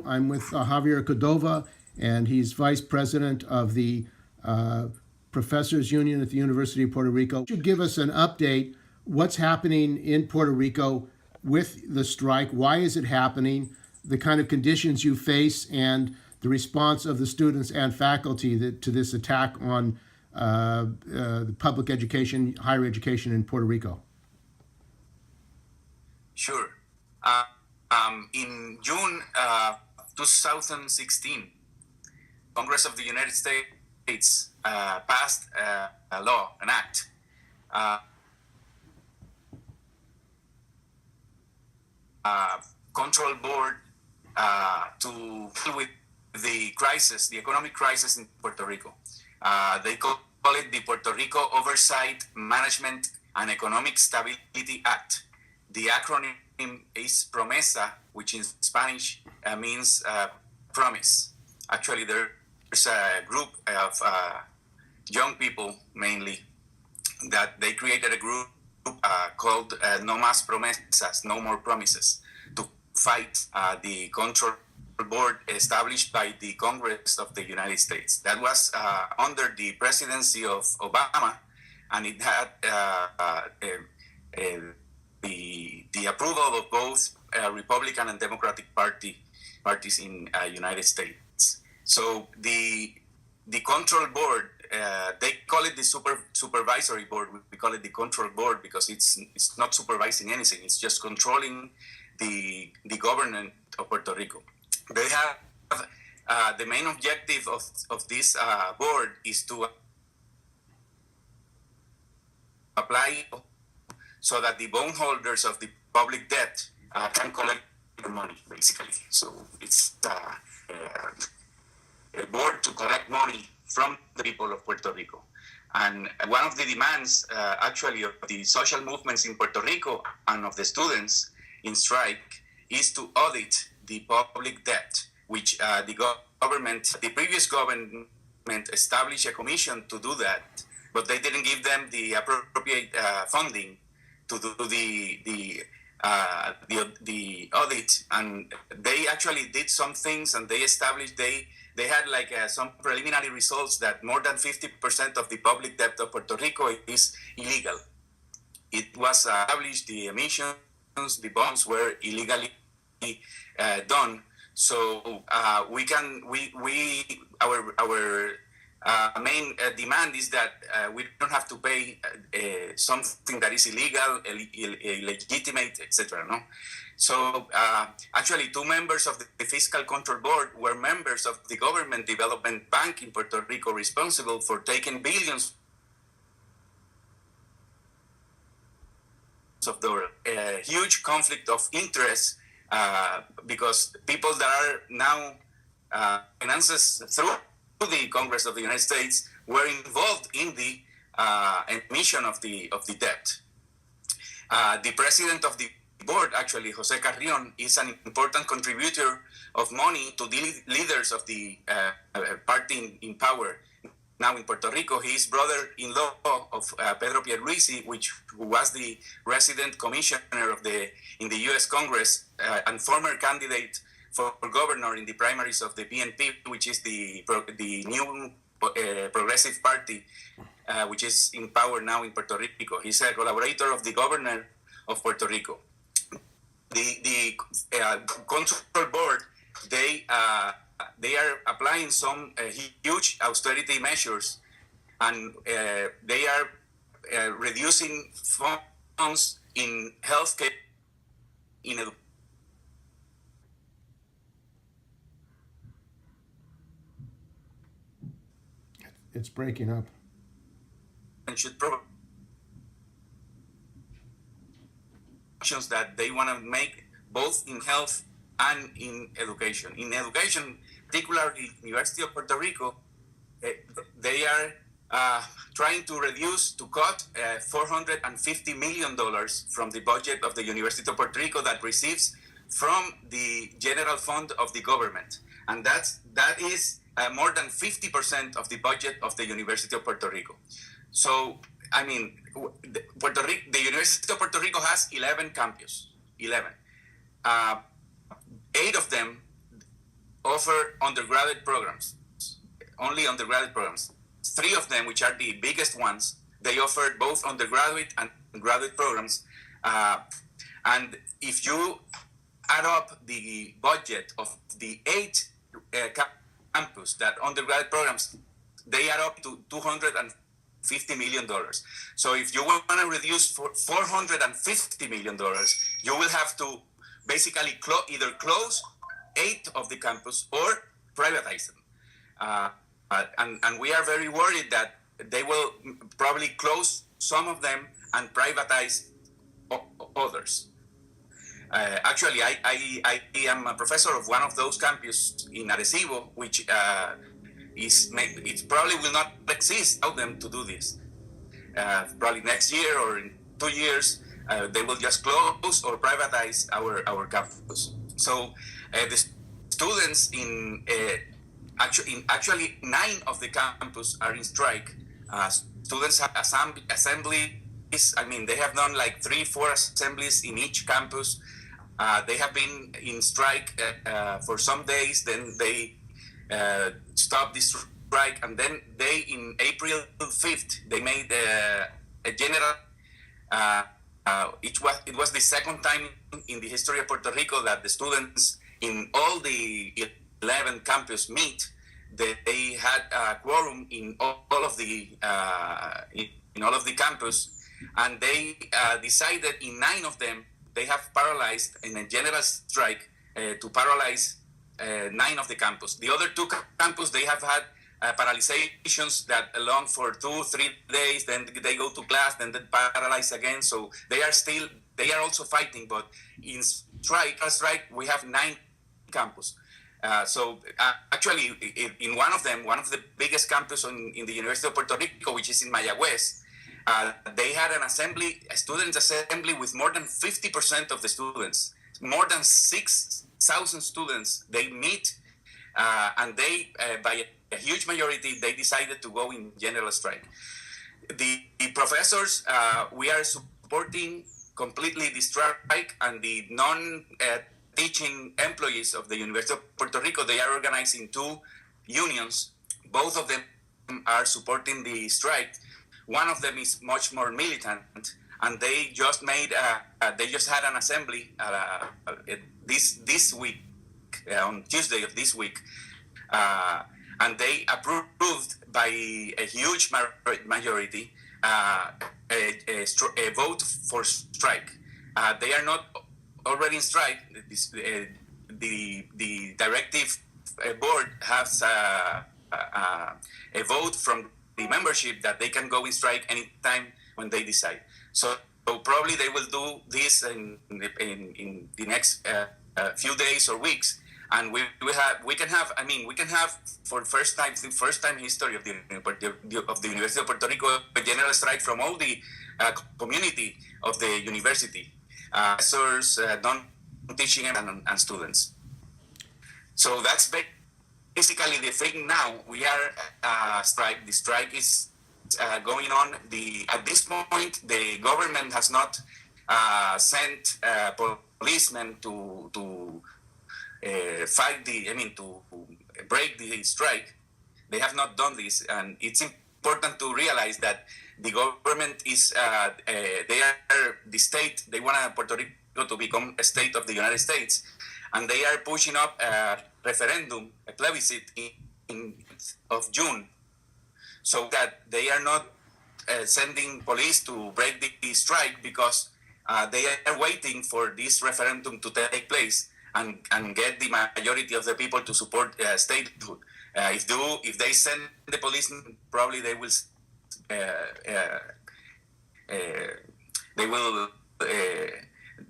I'm with Javier Cordoba, and he's vice president of the Professors Union at the University of Puerto Rico. You should give us an update. What's happening in Puerto Rico with the strike? Why is it happening? The kind of conditions you face and the response of the students and faculty to this attack on the public education, higher education in Puerto Rico. Sure. In June 2016, Congress of the United States passed a law, an act, control board to deal with the crisis, the economic crisis in Puerto Rico. They call it the Puerto Rico Oversight, Management, and Economic Stability Act. The acronym is PROMESA, which in Spanish means promise. Actually, there's a group of young people, mainly, that they created a group called No Más Promesas, No More Promises, to fight the control board established by the Congress of the United States. That was under the presidency of Obama, and it had the approval of both Republican and Democratic parties in United States. So the control board, they call it the supervisory board. We call it the control board because it's not supervising anything. It's just controlling the government of Puerto Rico. They have the main objective of this board is to apply so that the bondholders of the public debt can collect the money, basically. So it's a board to collect money from the people of Puerto Rico. And one of the demands, actually, of the social movements in Puerto Rico and of the students in strike is to audit the public debt, which the previous government established a commission to do that, but they didn't give them the appropriate funding to do the audit, and they actually did some things, and they established they had like some preliminary results that more than 50% of the public debt of Puerto Rico is illegal. It was established the emissions, the bonds were illegally done. So our main demand is that we don't have to pay something that is illegal, illegitimate, etc. No, so actually, two members of the Fiscal Control Board were members of the Government Development Bank in Puerto Rico, responsible for taking billions of dollars. A huge conflict of interest because people that are now finances through the Congress of the United States were involved in the emission of the debt. The president of the board, actually, Jose Carrion, is an important contributor of money to the leaders of the party in power now in Puerto Rico. He is brother-in-law of Pedro Pierluisi, who was the resident commissioner in the U.S. Congress and former candidate for governor in the primaries of the P.P.U, which is the new progressive party, which is in power now in Puerto Rico. He's a collaborator of the governor of Puerto Rico. The control board, they are applying some huge austerity measures, and they are reducing funds in healthcare, in education. It's breaking up. And should provide actions that they want to make both in health and in education. In education, particularly University of Puerto Rico, they are trying to cut $450 million from the budget of the University of Puerto Rico that receives from the general fund of the government. And that is more than 50% of the budget of the University of Puerto Rico. So, I mean, the University of Puerto Rico has 11 campuses, 11. 8 of them offer undergraduate programs, only undergraduate programs. Three of them, which are the biggest ones, they offer both undergraduate and graduate programs. And if you add up the budget of the 8 campus that undergraduate programs, they add up to $250 million. So if you want to reduce for $450 million, you will have to basically either close 8 of the campus or privatize them. And we are very worried that they will probably close some of them and privatize others. Actually, I am a professor of one of those campuses in Arecibo, which it probably will not exist without them to do this. Probably next year or in 2 years, they will just close or privatize our campus. So the students actually 9 of the campus are in strike. Students have assemblies. I mean, they have done like 3-4 assemblies in each campus. They have been in strike for some days. Then they stopped the strike, and then in April 5th, they made a general. It was the second time in the history of Puerto Rico that the students in all the 11 campus meet. They had a quorum in all of the campus, and they decided in 9 of them they have paralyzed in a general strike to paralyze 9 of the campus. The other 2 campus, they have had paralyzations that along for 2-3 days, then they go to class, then they paralyze again. So they are also fighting, but in strike we have 9 campus. Actually, in one of them, one of the biggest campus in the University of Puerto Rico, which is in Mayagüez, they had a student assembly with more than 50% of the students, more than 6,000 students. They meet, and they, by a huge majority, they decided to go in general strike. The professors, we are supporting completely the strike, and the non-teaching employees of the University of Puerto Rico, they are organized in 2 unions. Both of them are supporting the strike. One of them is much more militant, and they just had an assembly this week, on Tuesday of this week, and they approved by a huge majority a vote for strike. They are not already in strike. The directive board has a vote from the membership that they can go in strike anytime when they decide. So probably they will do this in the next few days or weeks, and we can have for the first time in history of the University of Puerto Rico a general strike from all the community of the university, professors, non-teaching and students. So that's basically the thing now. We are strike. The strike is going on. At this point, the government has not sent policemen to fight to break the strike. They have not done this, and it's important to realize that the government is they are the state. They want Puerto Rico to become a state of the United States, and they are pushing up a referendum, a plebiscite of June, so that they are not sending police to break the strike, because they are waiting for this referendum to take place and get the majority of the people to support statehood. If they send the police, probably they will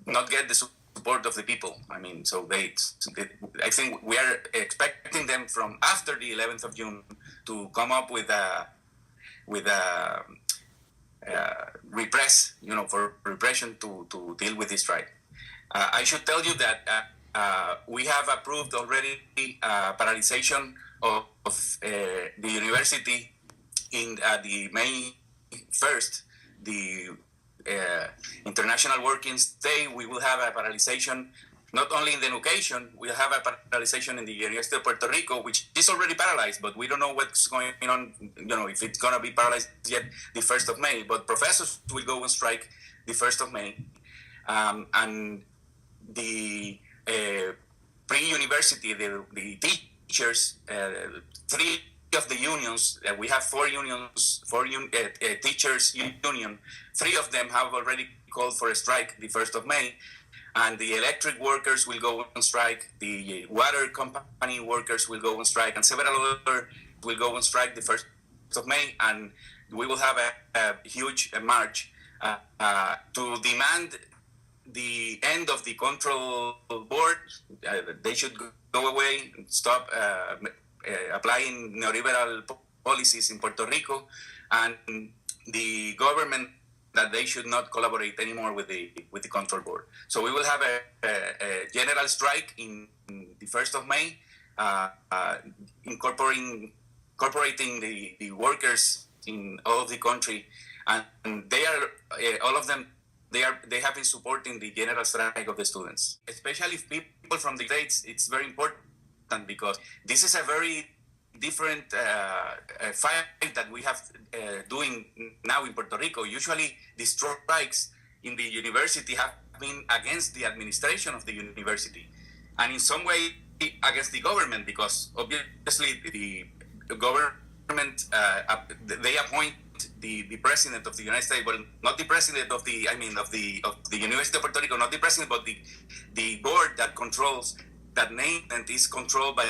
not get the support of the people. So I think we are expecting them from after the 11th of June to come up with a for repression to deal with this strike. I should tell you that we have approved already paralyzation of the university in the May 1st, the International Working Day. We will have a paralyzation not only in the education, we have a paralyzation in the University of Puerto Rico, which is already paralyzed, but we don't know what's going on, if it's going to be paralyzed yet the 1st of May. But professors will go on strike the 1st of May. And the pre-university, the teachers, three of the unions, we have four unions, teachers union, three of them have already called for a strike the 1st of May. And the electric workers will go on strike, the water company workers will go on strike, and several other will go on strike the 1st of May, and we will have a huge march to demand the end of the control board. They should go away, stop applying neoliberal policies in Puerto Rico, and the government that they should not collaborate anymore with the control board. So we will have a general strike in the 1st of May, incorporating the workers in all of the country, and they are all of them. They have been supporting the general strike of the students, especially if people from the States. It's very important because this is a very different fight that we have doing now in Puerto Rico. Usually the strikes in the university have been against the administration of the university, and in some way against the government, because obviously the government, they appoint the president of the United States, well, not the president of the University of Puerto Rico, not the president, but the board that controls that name and is controlled by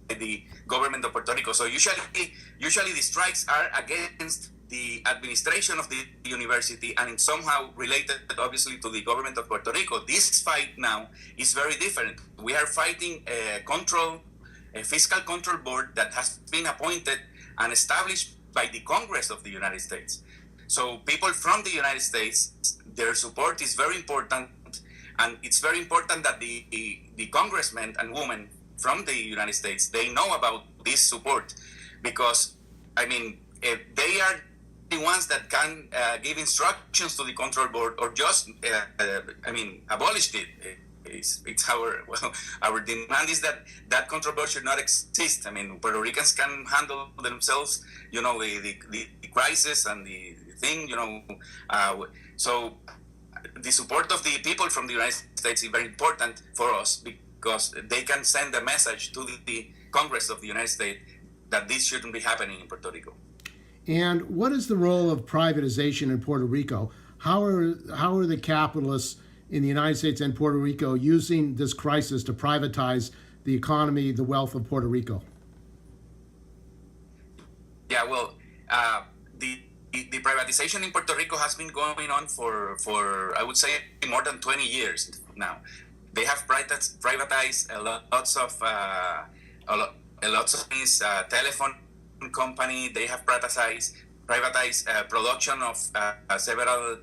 the government of Puerto Rico. So usually the strikes are against the administration of the university, and it's somehow related, obviously, to the government of Puerto Rico. This fight now is very different. We are fighting a fiscal control board that has been appointed and established by the Congress of the United States. So people from the United States, their support is very important, and it's very important that the congressmen and women from the United States, they know about this support, because they are the ones that can give instructions to the control board, or just abolish it. It's our demand is that control board should not exist. Puerto Ricans can handle themselves, the crisis and the thing, so the support of the people from the United States is very important for us, because they can send a message to the Congress of the United States that this shouldn't be happening in Puerto Rico. And what is the role of privatization in Puerto Rico? How are the capitalists in the United States and Puerto Rico using this crisis to privatize the economy, the wealth of Puerto Rico? Yeah, well, the privatization in Puerto Rico has been going on for I would say more than 20 years now. They have privatized lots of things, telephone company. They have privatized production of several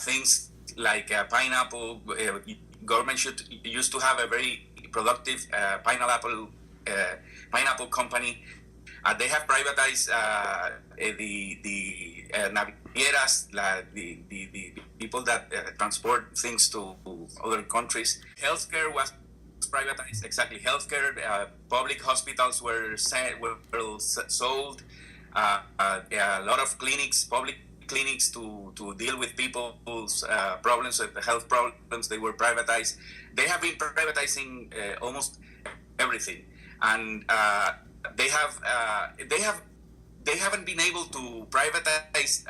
things like pineapple. Government used to have a very productive pineapple company. They have privatized the navieras, the people that transport things to other countries. Healthcare was privatized. Exactly, healthcare. Public hospitals were sold. A lot of public clinics to deal with people's problems, with health problems, they were privatized. They have been privatizing almost everything, and they haven't been able to privatize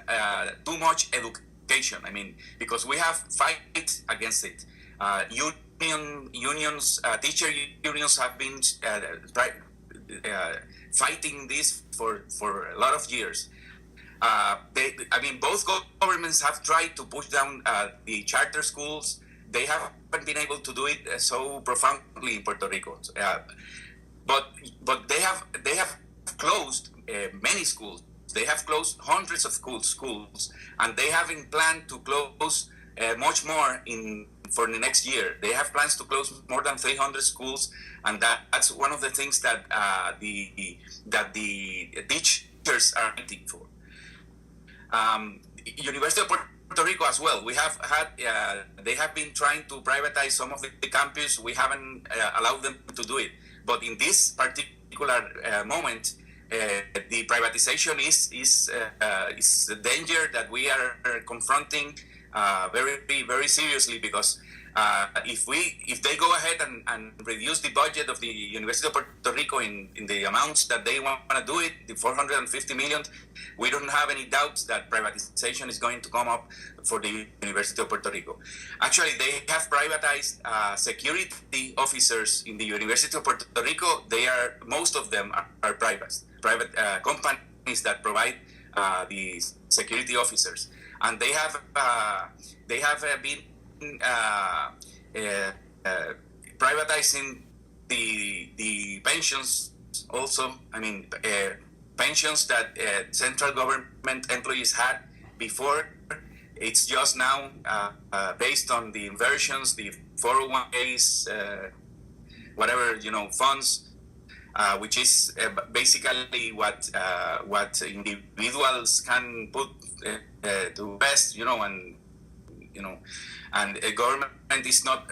too much education. Because we have fights against it. Unions, teacher unions have been fighting this for a lot of years. Both governments have tried to push down the charter schools. They haven't been able to do it so profoundly in Puerto Rico. But they have closed many schools. They have closed hundreds of schools, and they have in plan to close much more for the next year. They have plans to close more than 300 schools, and that's one of the things that the teachers are waiting for. University of Puerto Rico as well. We have had, they have been trying to privatize some of the campus. We haven't allowed them to do it. But in this particular moment, the privatization is a danger that we are confronting very, very seriously, because if they go ahead and reduce the budget of the University of Puerto Rico in the amounts that they want to do it, the 450 million, we don't have any doubts that privatization is going to come up for the University of Puerto Rico. Actually, they have privatized security officers in the University of Puerto Rico. Most of them are private companies that provide the security officers, and they have been privatizing the pensions also. I mean, pensions that central government employees had before. It's just now based on the inversions, the 401ks, whatever, funds, which is basically what individuals can put to best, and a government is not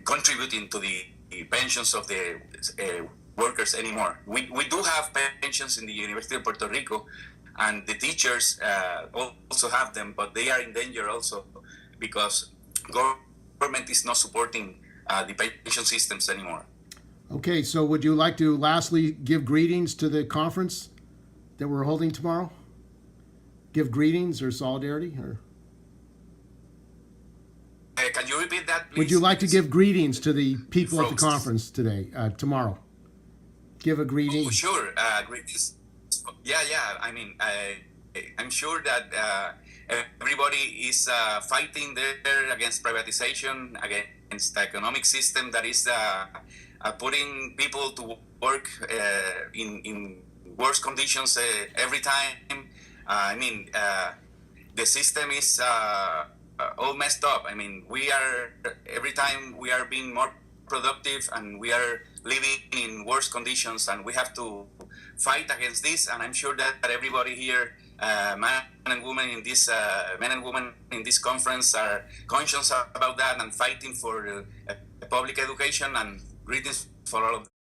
contributing to the pensions of the workers anymore. We do have pensions in the University of Puerto Rico, and the teachers also have them, but they are in danger also because government is not supporting the pension systems anymore. Okay, so would you like to lastly give greetings to the conference that we're holding tomorrow? Give greetings or solidarity, or? Can you repeat that, please? Would you like to give greetings to the people at the conference today, tomorrow? Give a greeting. Oh, sure. Greetings. Yeah. I mean, I'm sure that everybody is fighting there against privatization, against the economic system that is putting people to work in worse conditions every time. I mean, the system is all messed up. I mean, every time we are being more productive and we are living in worse conditions, and we have to fight against this. And I'm sure that everybody here, men and women in this conference, are conscious about that and fighting for public education. And greetings for all of them.